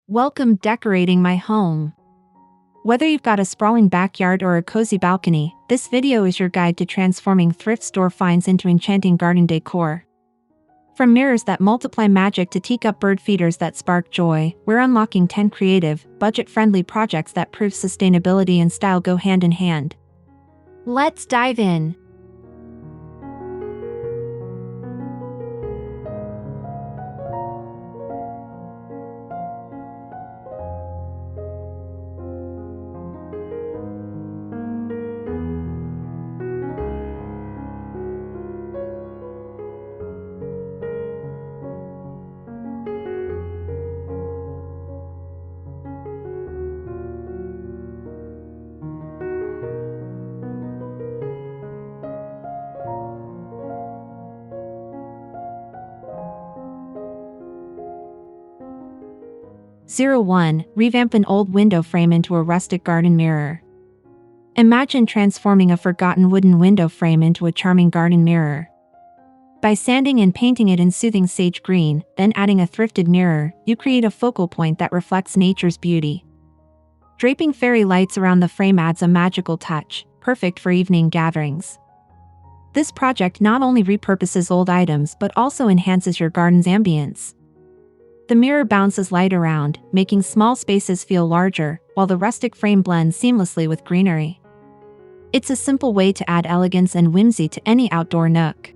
Welcome decorating my home. Whether you've got a sprawling backyard or a cozy balcony, this video is your guide to transforming thrift store finds into enchanting garden decor. From mirrors that multiply magic to teacup bird feeders that spark joy, we're unlocking 10 creative, budget-friendly projects that prove sustainability and style go hand in hand. Let's dive in. Zero 1. Revamp an old window frame into a rustic garden mirror. Imagine transforming a forgotten wooden window frame into a charming garden mirror. By sanding and painting it in soothing sage green, then adding a thrifted mirror, you create a focal point that reflects nature's beauty. Draping fairy lights around the frame adds a magical touch, perfect for evening gatherings. This project not only repurposes old items but also enhances your garden's ambience. The mirror bounces light around, making small spaces feel larger, while the rustic frame blends seamlessly with greenery. It's a simple way to add elegance and whimsy to any outdoor nook.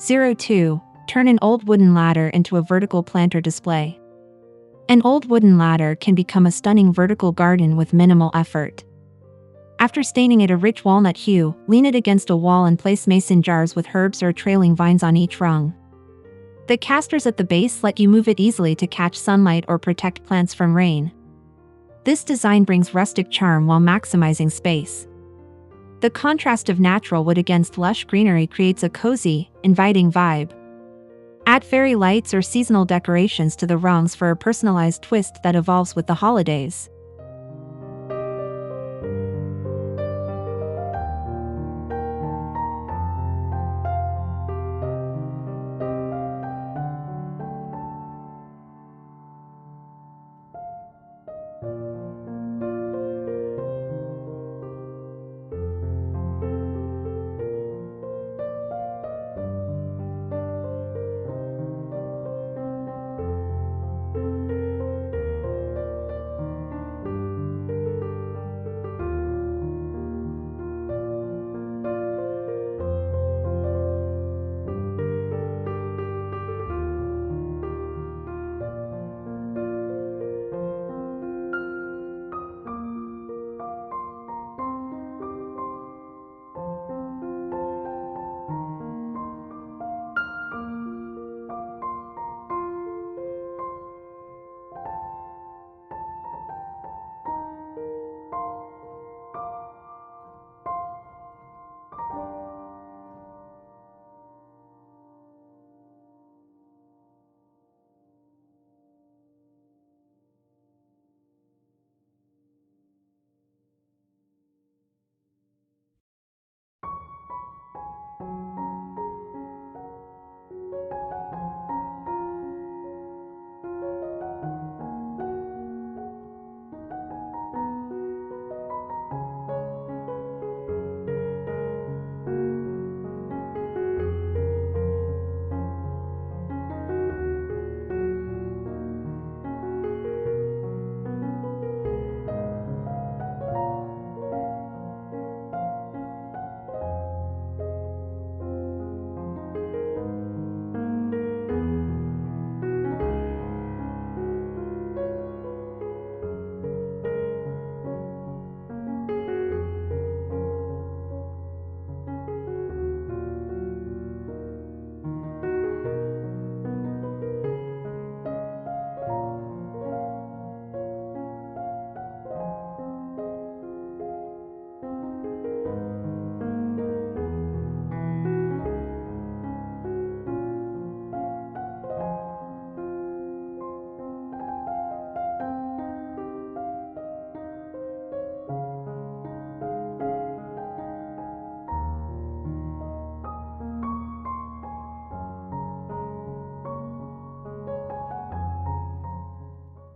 Zero 2. Turn an old wooden ladder into a vertical planter display. An old wooden ladder can become a stunning vertical garden with minimal effort. After staining it a rich walnut hue, lean it against a wall and place mason jars with herbs or trailing vines on each rung. The casters at the base let you move it easily to catch sunlight or protect plants from rain. This design brings rustic charm while maximizing space. The contrast of natural wood against lush greenery creates a cozy, inviting vibe. Add fairy lights or seasonal decorations to the rungs for a personalized twist that evolves with the holidays.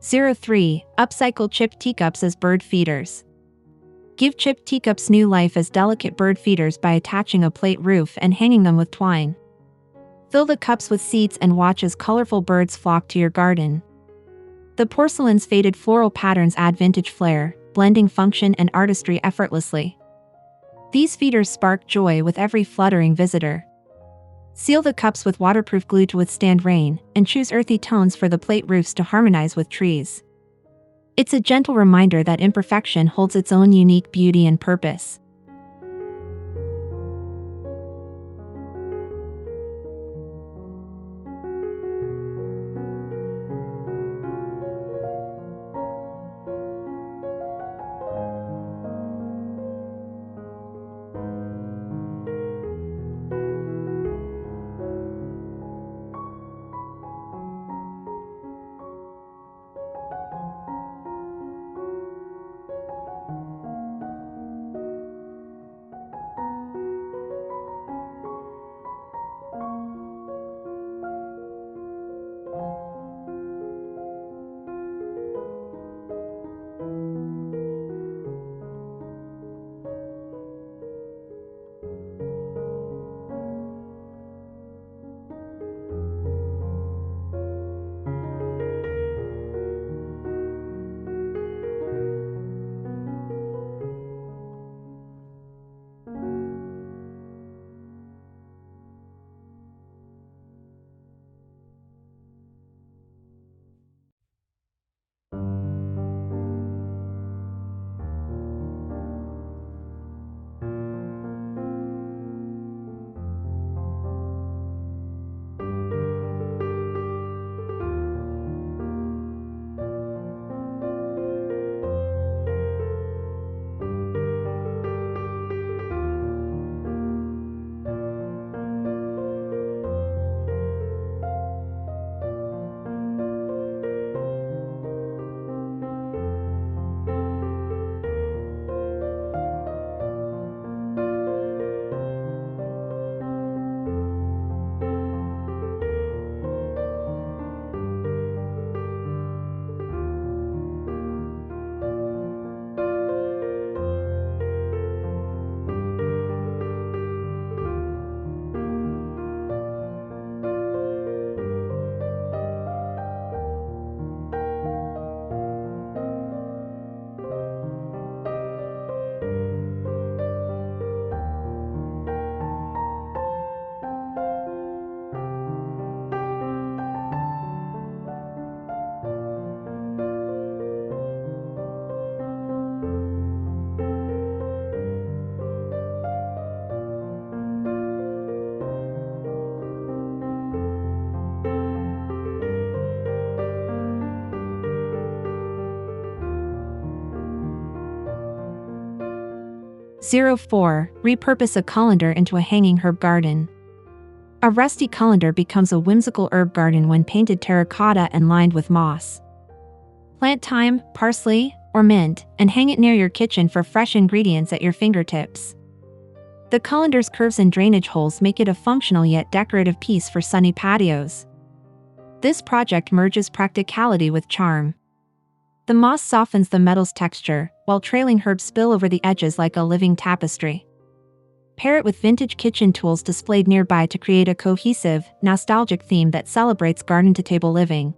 03. Upcycle chipped teacups as bird feeders. Give chipped teacups new life as delicate bird feeders by attaching a plate roof and hanging them with twine. Fill the cups with seeds and watch as colorful birds flock to your garden. The porcelain's faded floral patterns add vintage flair, blending function and artistry effortlessly. These feeders spark joy with every fluttering visitor. Seal the cups with waterproof glue to withstand rain, and choose earthy tones for the plate roofs to harmonize with trees. It's a gentle reminder that imperfection holds its own unique beauty and purpose. (04) Repurpose a colander into a hanging herb garden. A rusty colander becomes a whimsical herb garden when painted terracotta and lined with moss. Plant thyme, parsley, or mint, and hang it near your kitchen for fresh ingredients at your fingertips. The colander's curves and drainage holes make it a functional yet decorative piece for sunny patios. This project merges practicality with charm. The moss softens the metal's texture, while trailing herbs spill over the edges like a living tapestry. Pair it with vintage kitchen tools displayed nearby to create a cohesive, nostalgic theme that celebrates garden-to-table living.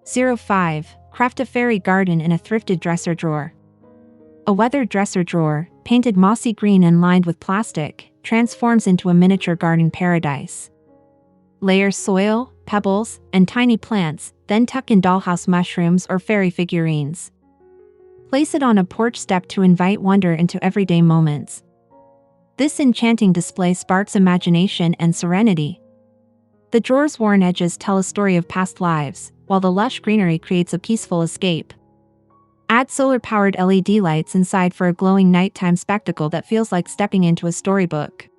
05. Craft a fairy garden in a thrifted dresser drawer. A weathered dresser drawer, painted mossy green and lined with plastic, transforms into a miniature garden paradise. Layer soil, pebbles, and tiny plants, then tuck in dollhouse mushrooms or fairy figurines. Place it on a porch step to invite wonder into everyday moments. This enchanting display sparks imagination and serenity. The drawer's worn edges tell a story of past lives, while the lush greenery creates a peaceful escape. Add solar-powered LED lights inside for a glowing nighttime spectacle that feels like stepping into a storybook.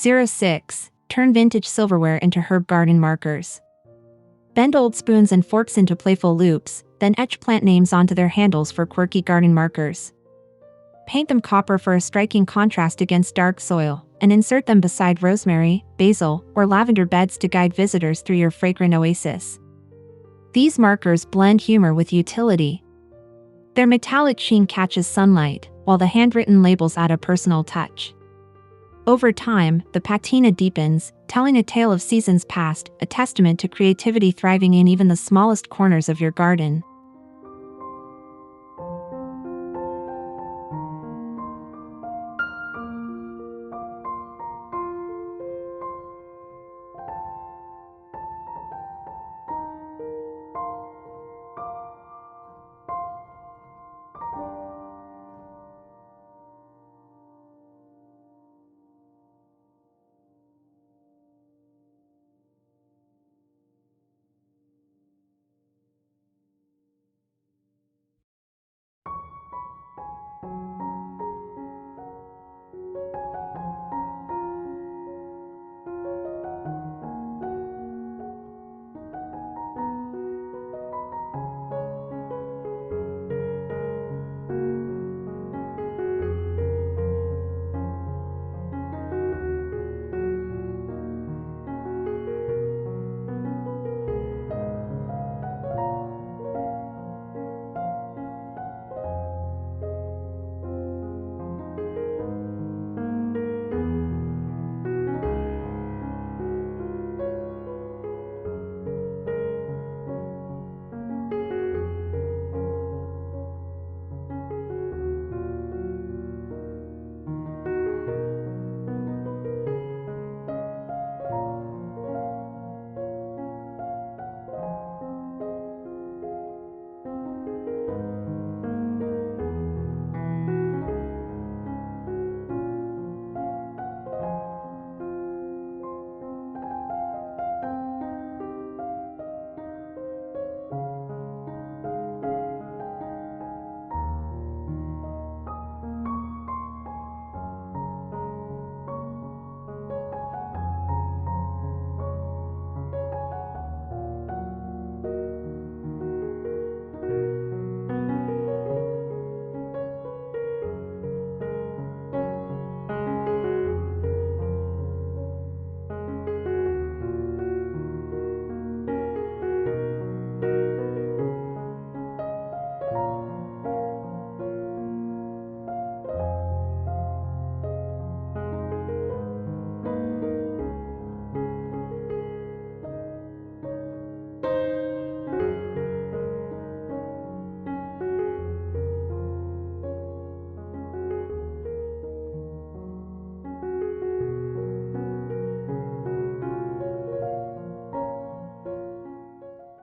'06. Turn vintage silverware into herb garden markers. Bend old spoons and forks into playful loops, then etch plant names onto their handles for quirky garden markers. Paint them copper for a striking contrast against dark soil, and insert them beside rosemary, basil, or lavender beds to guide visitors through your fragrant oasis. These markers blend humor with utility. Their metallic sheen catches sunlight, while the handwritten labels add a personal touch. Over time, the patina deepens, telling a tale of seasons past, a testament to creativity thriving in even the smallest corners of your garden.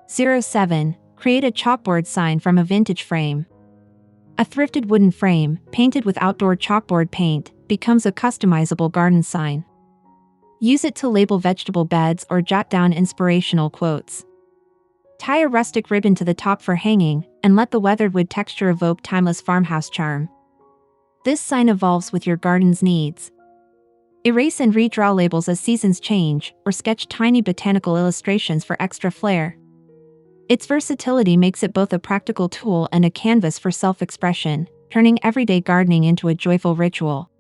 07. Create a chalkboard sign from a vintage frame. A thrifted wooden frame, painted with outdoor chalkboard paint, becomes a customizable garden sign. Use it to label vegetable beds or jot down inspirational quotes. Tie a rustic ribbon to the top for hanging, and let the weathered wood texture evoke timeless farmhouse charm. This sign evolves with your garden's needs. Erase and redraw labels as seasons change, or sketch tiny botanical illustrations for extra flair. Its versatility makes it both a practical tool and a canvas for self-expression, turning everyday gardening into a joyful ritual.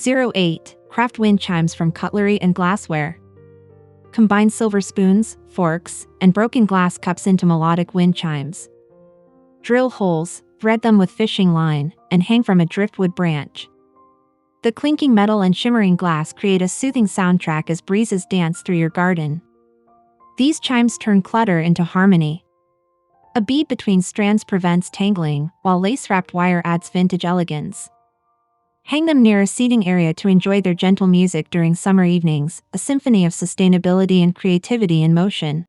'08. Craft wind chimes from cutlery and glassware. Combine silver spoons, forks, and broken glass cups into melodic wind chimes. Drill holes, thread them with fishing line, and hang from a driftwood branch. The clinking metal and shimmering glass create a soothing soundtrack as breezes dance through your garden. These chimes turn clutter into harmony. A bead between strands prevents tangling, while lace-wrapped wire adds vintage elegance. Hang them near a seating area to enjoy their gentle music during summer evenings, a symphony of sustainability and creativity in motion.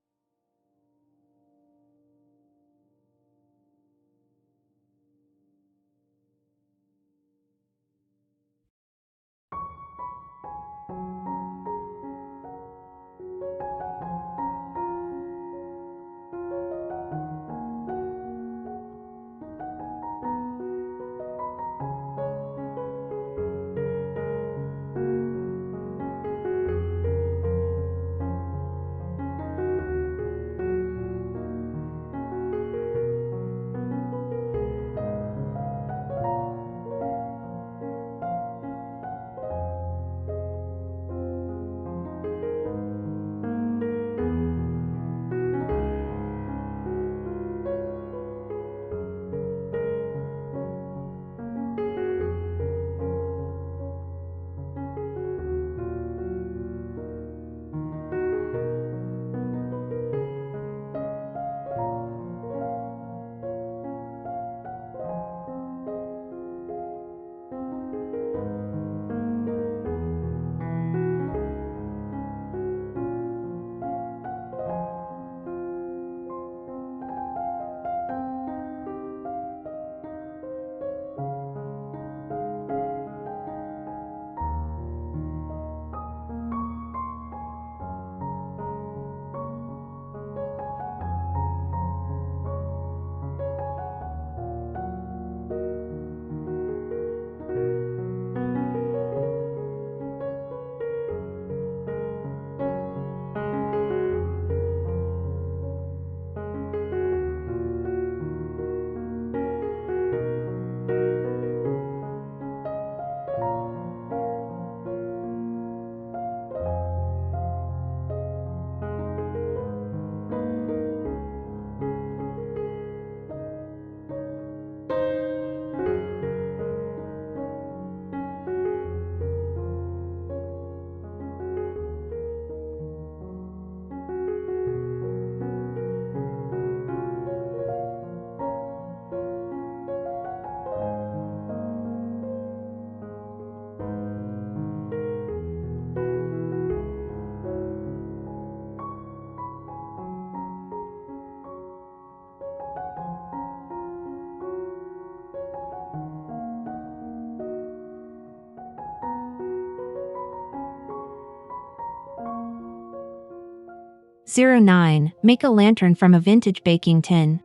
09. Make a lantern from a vintage baking tin.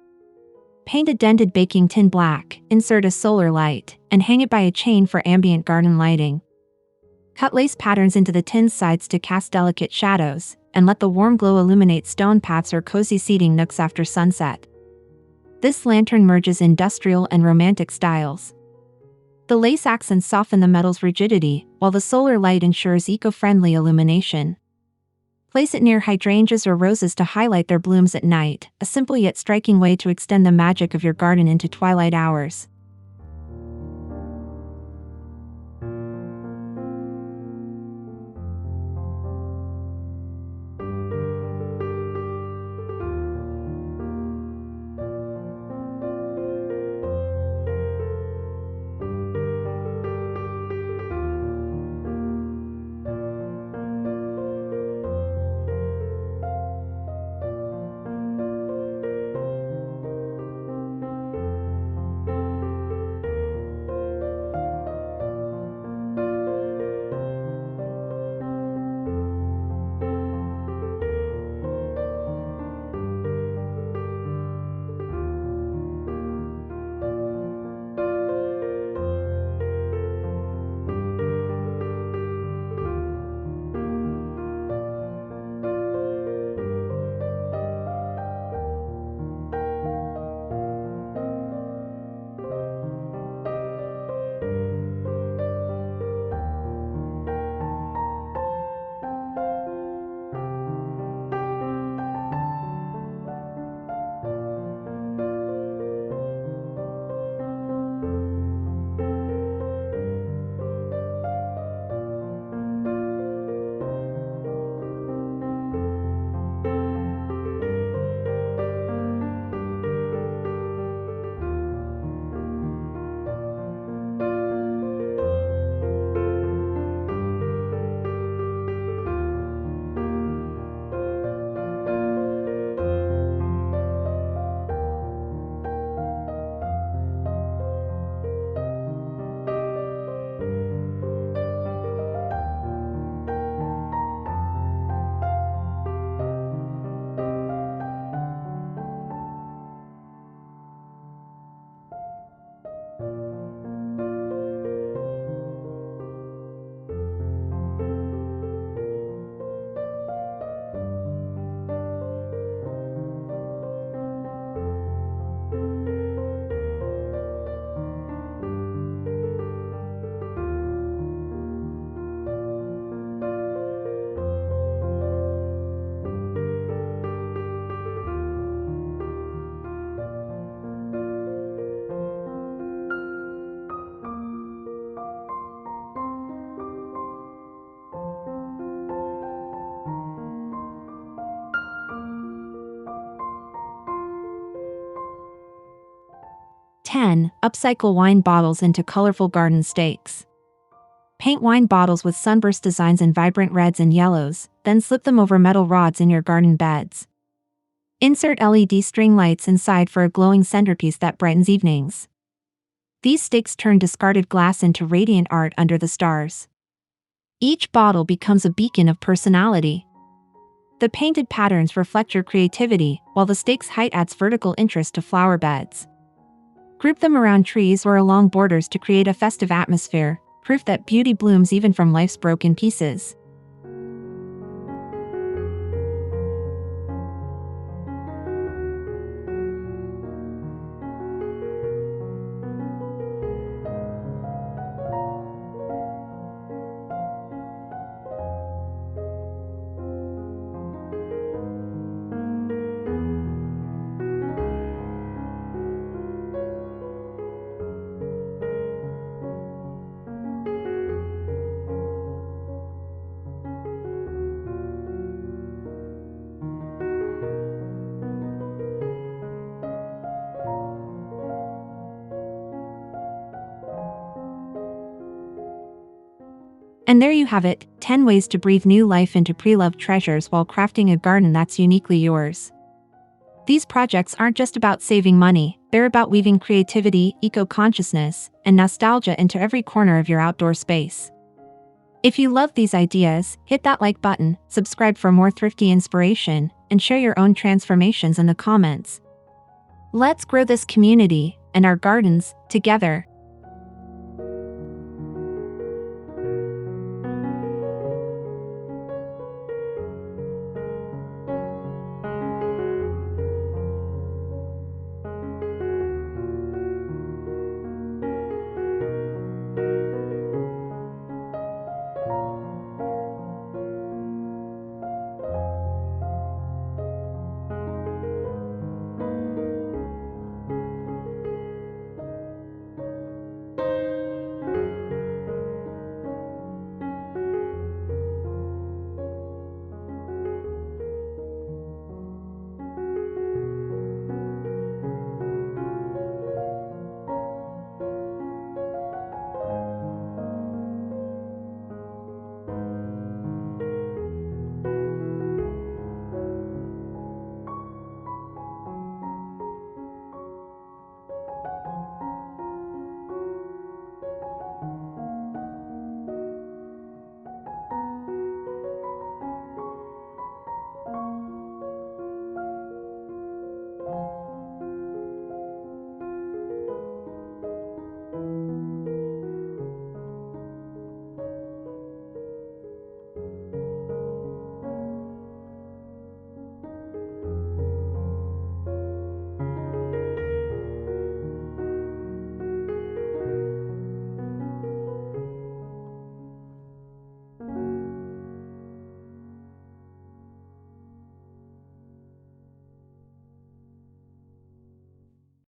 Paint a dented baking tin black, insert a solar light, and hang it by a chain for ambient garden lighting. Cut lace patterns into the tin's sides to cast delicate shadows, and let the warm glow illuminate stone paths or cozy seating nooks after sunset. This lantern merges industrial and romantic styles. The lace accents soften the metal's rigidity, while the solar light ensures eco-friendly illumination. Place it near hydrangeas or roses to highlight their blooms at night, a simple yet striking way to extend the magic of your garden into twilight hours. Upcycle wine bottles into colorful garden stakes. Paint wine bottles with sunburst designs in vibrant reds and yellows, then slip them over metal rods in your garden beds. Insert LED string lights inside for a glowing centerpiece that brightens evenings. These stakes turn discarded glass into radiant art under the stars. Each bottle becomes a beacon of personality. The painted patterns reflect your creativity, while the stake's height adds vertical interest to flower beds. Group them around trees or along borders to create a festive atmosphere, proof that beauty blooms even from life's broken pieces. And there you have it, 10 ways to breathe new life into pre-loved treasures while crafting a garden that's uniquely yours. These projects aren't just about saving money, they're about weaving creativity, eco-consciousness, and nostalgia into every corner of your outdoor space. If you love these ideas, hit that like button, subscribe for more thrifty inspiration, and share your own transformations in the comments. Let's grow this community and our gardens together.